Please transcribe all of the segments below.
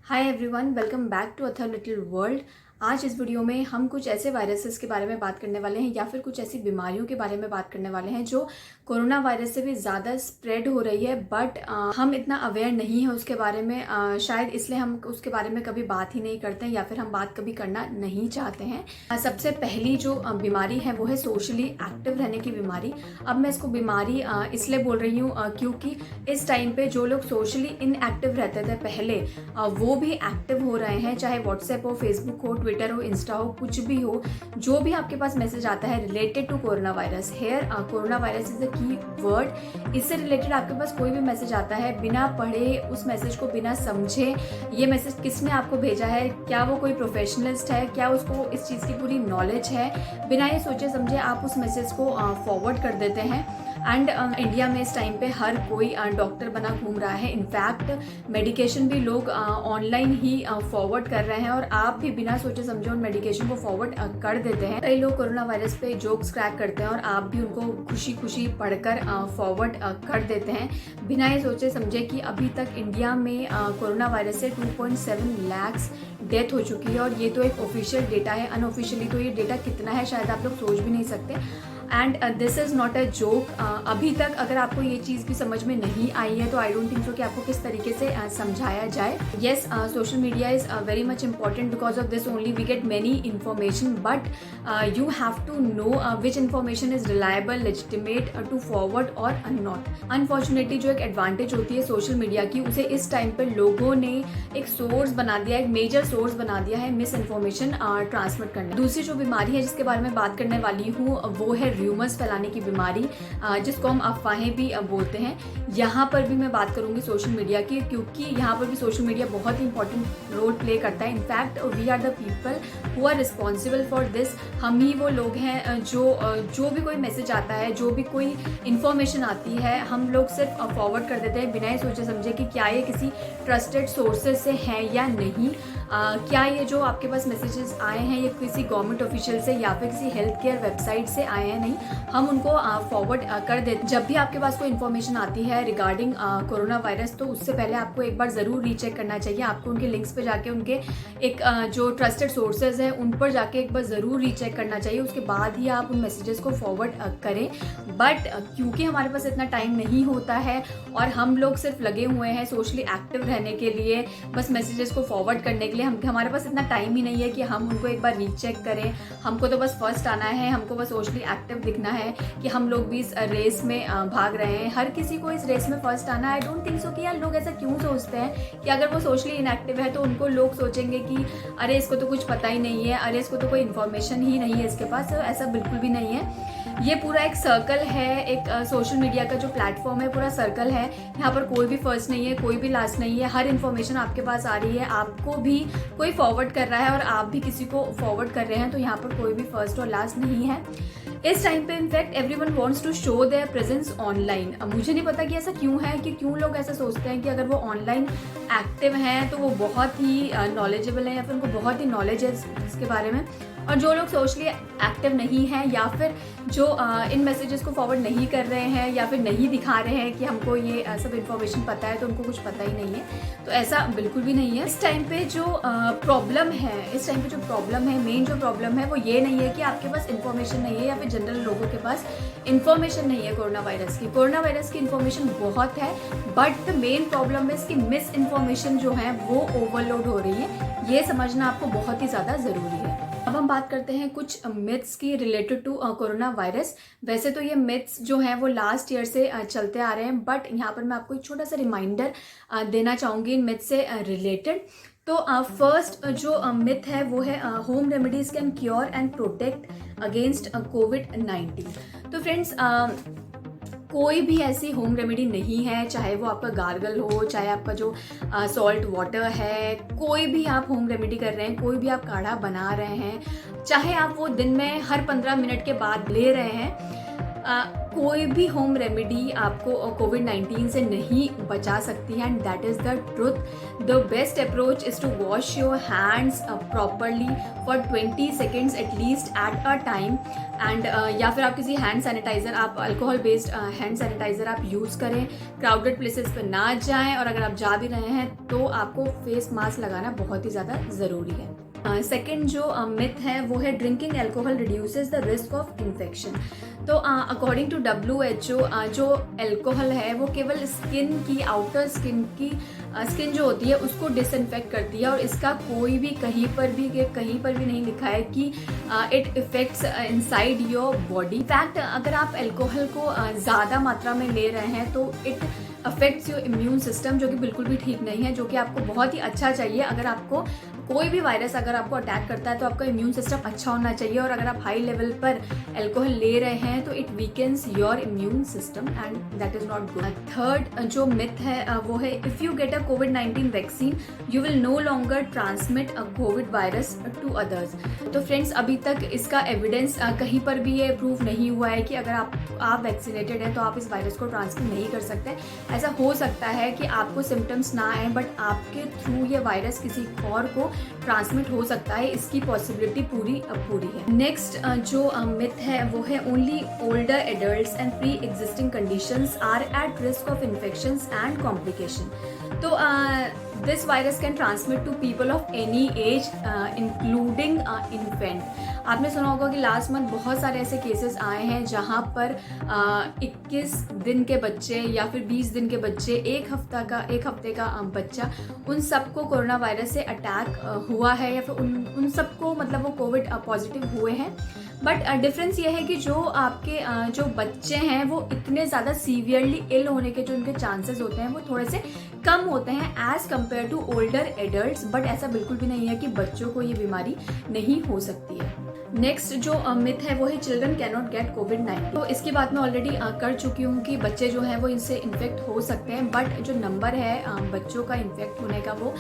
Hi everyone, welcome back to a little world. आज इस video में हम कुछ ऐसे वायरसेस के बारे में बात करने वाले हैं या फिर कुछ ऐसी बीमारियों के बारे में बात करने वाले हैं जो कोरोना वायरस से भी ज़्यादा स्प्रेड हो रही है, बट हम इतना अवेयर नहीं है उसके बारे में। शायद इसलिए हम उसके बारे में कभी बात ही नहीं करते हैं या फिर हम बात कभी करना नहीं चाहते हैं। सबसे पहली जो बीमारी है वो है सोशली एक्टिव रहने की बीमारी। अब मैं इसको बीमारी इसलिए बोल रही हूँ क्योंकि इस टाइम पे जो लोग सोशली इनएक्टिव रहते थे पहले, वो भी एक्टिव हो रहे हैं। चाहे व्हाट्सएप हो, फेसबुक हो, ट्विटर हो, इंस्टा हो, कुछ भी हो, जो भी आपके पास मैसेज आता है related to corona virus, here corona virus is the key word. इससे रिलेटेड आपके पास कोई भी मैसेज आता है, बिना पढ़े उस मैसेज को बिना समझे ये मैसेज किसने आपको भेजा है, क्या वो कोई प्रोफेशनलिस्ट है, क्या उसको इस चीज़ की पूरी नॉलेज है, बिना ये सोचे समझे आप उस मैसेज को फॉरवर्ड कर देते हैं। एंड इंडिया में इस टाइम पे हर कोई डॉक्टर बना घूम रहा है। इनफैक्ट मेडिकेशन भी लोग ऑनलाइन ही फॉरवर्ड कर रहे हैं और आप भी बिना सोचे समझे उन मेडिकेशन को फॉरवर्ड कर देते हैं। कई लोग कोरोना वायरस पे जोक्स क्रैक करते हैं और आप भी उनको खुशी खुशी पढ़कर फॉरवर्ड कर देते हैं बिना ये सोचे समझे कि अभी तक इंडिया में कोरोना वायरस से 2.7 लाख डेथ हो चुकी है। और ये तो एक ऑफिशियल डेटा है, अनऑफिशियली तो ये डेटा कितना है शायद आप लोग सोच भी नहीं सकते। And this is not a joke. अभी तक अगर आपको ये चीज़ भी समझ में नहीं आई है तो आई डोंट थिंक सो कि आपको किस तरीके से समझाया जाए। Yes, social media is very much important, because of this only we get many information, but you have to know which information is reliable, legitimate to forward और not. Unfortunately जो एक एडवांटेज होती है सोशल मीडिया की, उसे इस time पर लोगों ने एक सोर्स बना दिया, एक मेजर सोर्स बना दिया है मिस इन्फॉर्मेशन ट्रांसमिट करने। दूसरी जो बीमारी है जिसके बारे में बात करने वाली हूँ वो है र्यूमर्स फैलाने की बीमारी, जिसको हम अफवाहें भी बोलते हैं। यहाँ पर भी मैं बात करूँगी सोशल मीडिया की, क्योंकि यहाँ पर भी सोशल मीडिया बहुत ही इंपॉर्टेंट रोल प्ले करता है। In fact we are the people who are responsible for this. हम ही वो लोग हैं जो भी कोई मैसेज आता है, जो भी कोई इन्फॉर्मेशन आती है, हम लोग सिर्फ फॉरवर्ड कर देते हैं बिना ही सोचे समझे कि क्या ये किसी ट्रस्टेड सोर्सेज से है या नहीं। क्या ये जो आपके पास मैसेजेस आए हैं ये किसी गवर्नमेंट ऑफिशियल से या फिर किसी हेल्थ केयर वेबसाइट से आए हैं, नहीं, हम उनको फॉरवर्ड कर देते। जब भी आपके पास कोई इन्फॉर्मेशन आती है रिगार्डिंग कोरोना वायरस, तो उससे पहले आपको एक बार ज़रूर रीचेक करना चाहिए। आपको उनके लिंक्स पे जाके उनके एक जो ट्रस्टेड सोर्सेज हैं उन पर जाके एक बार ज़रूर रीचेक करना चाहिए, उसके बाद ही आप उन मैसेजेस को फॉरवर्ड करें। बट क्योंकि हमारे पास इतना टाइम नहीं होता है और हम लोग सिर्फ लगे हुए हैं सोशली एक्टिव रहने के लिए, बस मैसेजेस को फॉरवर्ड करने के लिए, हमारे पास इतना टाइम ही नहीं है कि हम उनको एक बार रीचेक करें। हमको तो बस फर्स्ट आना है, हमको बस सोशली एक्टिव दिखना है कि हम लोग भी इस रेस में भाग रहे हैं। हर किसी को इस रेस में फर्स्ट आना है। आई डोंट थिंक सो कि यार लोग ऐसा क्यों सोचते हैं कि अगर वो सोशली इनएक्टिव है तो उनको लोग सोचेंगे कि अरे इसको तो कुछ पता ही नहीं है, अरे इसको तो कोई इन्फॉर्मेशन ही नहीं है इसके पास। तो ऐसा बिल्कुल भी नहीं है। ये पूरा एक सर्कल है, एक सोशल मीडिया का जो प्लेटफॉर्म है पूरा सर्कल है। यहाँ पर कोई भी फर्स्ट नहीं है, कोई भी लास्ट नहीं है। हर इन्फॉर्मेशन आपके पास आ रही है, आपको भी कोई फॉरवर्ड कर रहा है और आप भी किसी को फॉरवर्ड कर रहे हैं, तो यहाँ पर कोई भी फर्स्ट और लास्ट नहीं है। इस टाइम पे in fact everyone wants to show their presence online. मुझे नहीं पता कि ऐसा क्यों है, कि क्यों लोग ऐसा सोचते हैं कि अगर वो ऑनलाइन एक्टिव हैं तो वो बहुत ही नॉलेजेबल है या फिर उनको बहुत ही नॉलेज है इसके बारे में। और जो लोग सोशली एक्टिव नहीं हैं या फिर जो इन मैसेजेस को फॉरवर्ड नहीं कर रहे हैं या फिर नहीं दिखा रहे हैं कि हमको ये सब इन्फॉर्मेशन पता है, तो उनको कुछ पता ही नहीं है। तो ऐसा बिल्कुल भी नहीं है। इस टाइम पे जो प्रॉब्लम है, मेन जो प्रॉब्लम है वो ये नहीं है कि आपके पास इन्फॉर्मेशन नहीं है या फिर जनरल लोगों के पास इन्फॉर्मेशन नहीं है कोरोना वायरस की। कोरोना वायरस की इन्फॉर्मेशन बहुत है, बट द मेन प्रॉब्लम है इसकी मिस इन्फॉर्मेशन जो है वो ओवरलोड हो रही है। ये समझना आपको बहुत ही ज़्यादा ज़रूरी है। अब हम बात करते हैं कुछ मिथ्स की रिलेटेड टू कोरोना वायरस। वैसे तो ये मिथ्स जो हैं वो लास्ट ईयर से चलते आ रहे हैं, बट यहाँ पर मैं आपको एक छोटा सा रिमाइंडर देना चाहूँगी इन मिथ्स से रिलेटेड। तो फर्स्ट जो मिथ है वो है home remedies can cure and protect against कोविड-19। तो फ्रेंड्स, कोई भी ऐसी होम रेमेडी नहीं है, चाहे वो आपका गार्गल हो, चाहे आपका जो सॉल्ट वाटर है, कोई भी आप होम रेमेडी कर रहे हैं, कोई भी आप काढ़ा बना रहे हैं, चाहे आप वो दिन में हर 15 मिनट के बाद ले रहे हैं, कोई भी होम रेमेडी आपको कोविड-19 से नहीं बचा सकती है, and that is the truth. The best approach is to wash your hands properly for 20 seconds at least at a time, and या फिर आप किसी हैंड सैनिटाइज़र, आप अल्कोहल बेस्ड हैंड सैनिटाइज़र आप यूज़ करें। क्राउडेड प्लेसेस पर ना जाएं, और अगर आप जा भी रहे हैं तो आपको फेस मास्क लगाना बहुत ही ज़्यादा ज़रूरी है। सेकेंड जो मिथ है वो है drinking alcohol reduces the risk of infection. तो अकॉर्डिंग टू WHO जो एल्कोहल है वो केवल स्किन की, आउटर स्किन की स्किन जो होती है उसको डिसइंफेक्ट करती है, और इसका कोई भी कहीं पर भी नहीं लिखा है कि it effects inside your body. In fact अगर आप एल्कोहल को ज़्यादा मात्रा में ले रहे हैं तो it affects your immune system, जो कि बिल्कुल भी ठीक नहीं है, जो कि आपको बहुत ही अच्छा चाहिए। अगर आपको कोई भी वायरस अगर आपको अटैक करता है तो आपका इम्यून सिस्टम अच्छा होना चाहिए, और अगर आप हाई लेवल पर एल्कोहल ले रहे हैं तो it weakens your immune system, and that is not good. Third जो मिथ है वो है इफ़ यू गेट अ कोविड-19 vaccine you will no longer transmit a COVID virus to others. तो फ्रेंड्स, अभी तक इसका एविडेंस कहीं पर भी ये प्रूव नहीं हुआ है कि अगर आप वैक्सीनेटेड हैं तो आप इस वायरस को ट्रांसमिट नहीं कर सकते। ऐसा हो सकता है कि आपको सिम्टम्स ना आए, बट आपके थ्रू ये वायरस किसी और को ट्रांसमिट हो सकता है, इसकी पॉसिबिलिटी पूरी है। नेक्स्ट जो मिथ है वो है only older adults and pre existing conditions are at risk of infections and complication. तो this virus can transmit to people of any age including infant. आपने सुना होगा कि लास्ट मंथ बहुत सारे ऐसे केसेस आए हैं जहां पर 21 दिन के बच्चे या फिर 20 दिन के बच्चे, एक हफ्ते का बच्चा, उन सबको कोरोना वायरस से अटैक हुआ है, या फिर उन सबको मतलब वो कोविड पॉजिटिव हुए हैं। बट डिफरेंस ये है कि जो आपके जो बच्चे हैं वो इतने ज़्यादा सीवियरली इल होने के जो उनके चांसेस होते हैं वो थोड़े से कम होते हैं as compare to older adults. But ऐसा बिल्कुल भी नहीं है कि बच्चों को ये बीमारी नहीं हो सकती है। नेक्स्ट जो मिथ है वो है चिल्ड्रन कैन नॉट गेट कोविड-19। तो इसकी बात मैं ऑलरेडी कर चुकी हूँ कि बच्चे जो हैं वो इनसे इन्फेक्ट हो सकते हैं, बट जो नंबर है बच्चों का इन्फेक्ट होने का वो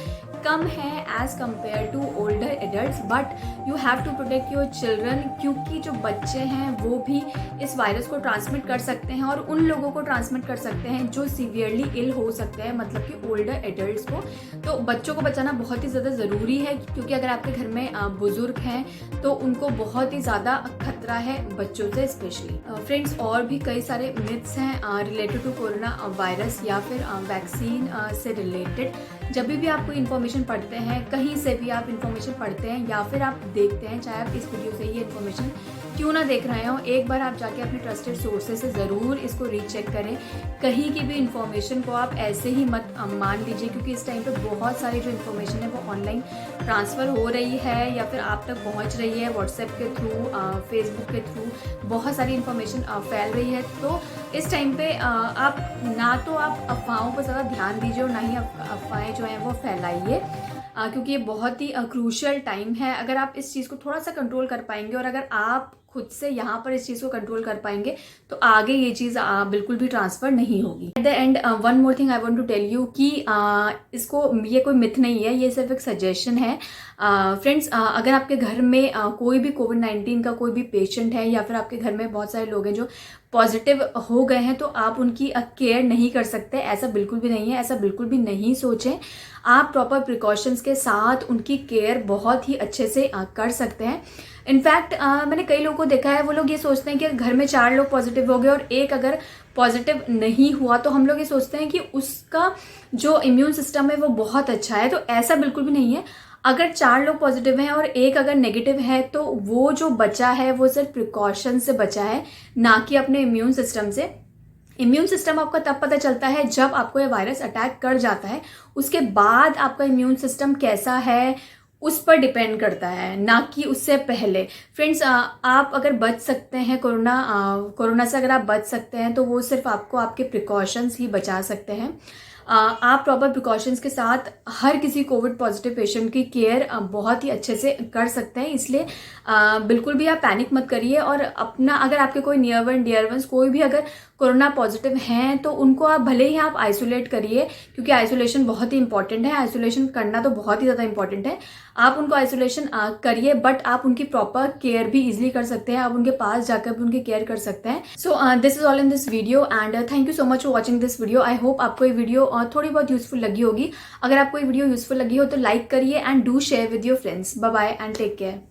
कम है as compare to older adults. But you have to protect your children, क्योंकि जो बच्चे हैं वो भी इस वायरस को ट्रांसमिट कर सकते हैं, और उन लोगों को ट्रांसमिट कर सकते हैं जो सीवियरली इल हो सकते हैं, मतलब कि ओल्डर एडल्ट्स को। तो बच्चों को बचाना बहुत ही ज़्यादा ज़रूरी है, क्योंकि अगर आपके घर में बुजुर्ग हैं तो उनको बहुत ही ज़्यादा खतरा है बच्चों से स्पेशली। फ्रेंड्स, और भी कई सारे मिथ्स हैं रिलेटेड टू कोरोना वायरस या फिर वैक्सीन से रिलेटेड। जब भी आप कोई इन्फॉर्मेशन पढ़ते हैं, कहीं से भी आप इन्फॉर्मेशन पढ़ते हैं या फिर आप देखते हैं, चाहे आप इस वीडियो से ये इन्फॉर्मेशन क्यों ना देख रहे हो, एक बार आप जाके अपने ट्रस्टेड सोर्सेज से ज़रूर इसको रीचेक करें। कहीं की भी इन्फॉर्मेशन को आप ऐसे ही मत मान लीजिए, क्योंकि इस टाइम पे बहुत सारी जो इन्फॉर्मेशन है वो ऑनलाइन ट्रांसफ़र हो रही है या फिर आप तक पहुंच रही है व्हाट्सएप के थ्रू, फेसबुक के थ्रू बहुत सारी इन्फॉर्मेशन फैल रही है। तो इस टाइम पे आप ना तो आप अफवाहों पर ज़्यादा ध्यान दीजिए और ना ही अफवाहें जो हैं वो फैलाइए, क्योंकि ये बहुत ही क्रूशियल टाइम है। अगर आप इस चीज़ को थोड़ा सा कंट्रोल कर पाएंगे और अगर आप खुद से यहाँ पर इस चीज़ को कंट्रोल कर पाएंगे तो आगे ये चीज़ बिल्कुल भी ट्रांसफ़र नहीं होगी। At the end one more thing I want to tell you कि इसको ये कोई मिथ नहीं है, ये सिर्फ एक सजेशन है। फ्रेंड्स, अगर आपके घर में कोई भी कोविड-19 का कोई भी पेशेंट है या फिर आपके घर में बहुत सारे लोग हैं जो पॉजिटिव हो गए हैं, तो आप उनकी केयर नहीं कर सकते, ऐसा बिल्कुल भी नहीं है, ऐसा बिल्कुल भी नहीं सोचें। आप प्रॉपर प्रिकॉशंस के साथ उनकी केयर बहुत ही अच्छे से कर सकते हैं। इनफैक्ट मैंने कई लोगों को देखा है, वो लोग ये सोचते हैं कि घर में 4 लोग पॉजिटिव हो गए और एक अगर पॉजिटिव नहीं हुआ तो हम लोग ये सोचते हैं कि उसका जो इम्यून सिस्टम है वो बहुत अच्छा है। तो ऐसा बिल्कुल भी नहीं है। अगर 4 लोग पॉजिटिव हैं और एक अगर नेगेटिव है तो वो जो बचा है वो सिर्फ प्रिकॉशन से बचा है, ना कि अपने इम्यून सिस्टम से। इम्यून सिस्टम आपका तब पता चलता है जब आपको ये वायरस अटैक कर जाता है, उसके बाद आपका इम्यून सिस्टम कैसा है उस पर डिपेंड करता है, ना कि उससे पहले। फ्रेंड्स, आप अगर बच सकते हैं कोरोना से अगर आप बच सकते हैं तो वो सिर्फ आपको आपके प्रिकॉशंस ही बचा सकते हैं। आप प्रॉपर प्रिकॉशंस के साथ हर किसी कोविड पॉजिटिव पेशेंट की केयर बहुत ही अच्छे से कर सकते हैं। इसलिए बिल्कुल भी आप पैनिक मत करिए, और अपना अगर आपके कोई नियर वन डियर वंस कोई भी अगर कोरोना पॉजिटिव हैं तो उनको आप भले ही आप आइसोलेट करिए, क्योंकि आइसोलेशन बहुत ही इंपॉर्टेंट है। आइसोलेशन करना तो बहुत ही ज़्यादा इंपॉर्टेंट है। आप उनको आइसोलेशन करिए, बट आप उनकी प्रॉपर केयर भी इजीली कर सकते हैं। आप उनके पास जाकर भी उनकी केयर कर सकते हैं। So this is all in this video, and thank you so much for watching this video. I hope आपको ये वीडियो थोड़ी बहुत यूजफुल लगी होगी। अगर आपको ये वीडियो यूजफुल लगी हो तो लाइक करिए and do share with your friends. Bye bye and take care.